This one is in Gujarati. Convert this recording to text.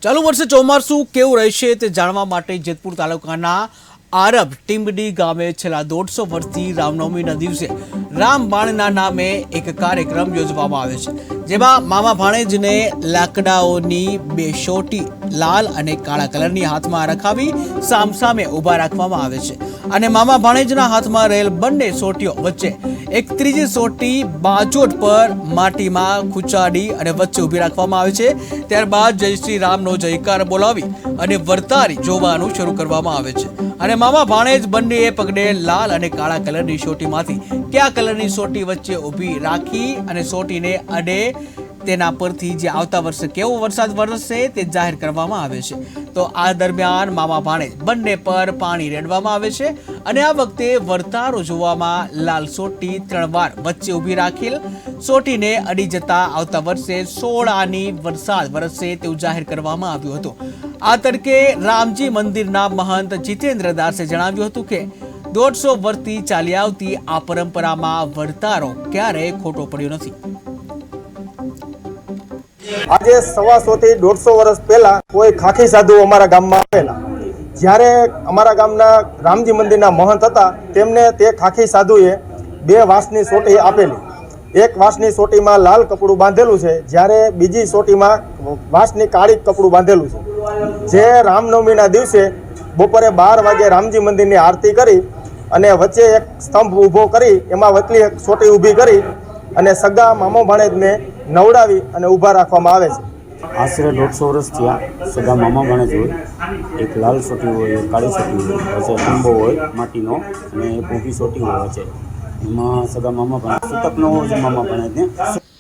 ચાલુ વર્ષે ચોમાસું કેવું રહેશે તે જાણવા માટે જેતપુર તાલુકાના આરબ ટીમ્બડી ગામે છેલ્લા 150 વર્ષથી રામનવમીના દિવસે રામબાણના નામે એક કાર્યક્રમ યોજવામાં આવે છે, જેમાં મામા ભાણેજને લાકડાઓની બે સોટી લાલ અને કાળા કલરની હાથમાં રખાવી સામસામે ઊભા રાખવામાં આવે છે અને મામા ભાણેજના હાથમાં રહેલ બંને સોટીઓ વચ્ચે એક ત્રીજી સોટી બાજોટ પર માટીમાં ખૂંચાડી અને વચ્ચે ઊભી રાખવામાં આવે છે। ત્યારબાદ જય શ્રી રામનો જયકાર બોલાવી અને વર્તારી જોવાનું શરૂ કરવામાં આવે છે અને મામા ભાણેજ બંનેએ પગને લાલ અને કાળા કલરની સોટીમાંથી કયા કલરની સોટી વચ્ચે ઊભી રાખી અને સોટીને અડે તેના પરથી જે આવતા વર્ષે કેવો વરસાદ વરસશે તે જાહેર કરવામાં આવે છે। તો આ દરમિયાન મામા ભાણેજ બંને પર પાણી રેડવામાં આવે છે અને આ વખતે વર્તારો જોવામાં લાલ સોટી 3 વાર વચ્ચે ઊભી રાખેલ સોટીને અડી જતા આવતા વર્ષે 16 આની વરસાદ વરસશે તેવું જાહેર કરવામાં આવ્યું હતું। આ તડકે રામજી મંદિરના મહંત જીતેન્દ્ર દાસે જણાવ્યું હતું કે 150 વર્ષથી ચાલી આવતી આ પરંપરામાં વર્તારો ક્યારેય ખોટો પડ્યો નથી। આજે 125 થી 150 વર્ષ પહેલા કોઈ ખાખી સાધુ અમારા ગામમાં આવેલા। જ્યારે અમારા ગામના રામજી મંદિરના મહંત હતા તેમને તે ખાખી સાધુએ 2 વાંસની સોટી આપેલી। એક વાંસની સોટીમાં લાલ કપડું બાંધેલું છે, જ્યારે બીજી સોટીમાં વાંસની કાળી કપડું બાંધેલું છે। જે રામનવમીના દિવસે બપોરે 12 વાગે રામજી મંદિરની આરતી કરી અને વચ્ચે એક સ્તંભ ઊભો કરી એમાં વચલી એક સોટી ઊભી કરી અને સગા મામો ભાણેજને નવડાવી અને ઊભા રાખવામાં આવે છે। આશરે 150 વર્ષ થયા। સગા મામા ભાણેજ હોય, એક લાલ સોટી હોય, એક કાળી સોટી હોય, વચ્ચે લીંબો હોય માટીનો અને એક ઊભી સોટી હોય વચ્ચે। એમાં સગા મામા ભાણેજ સૂતક ન હોય છે મામા ભાણેજને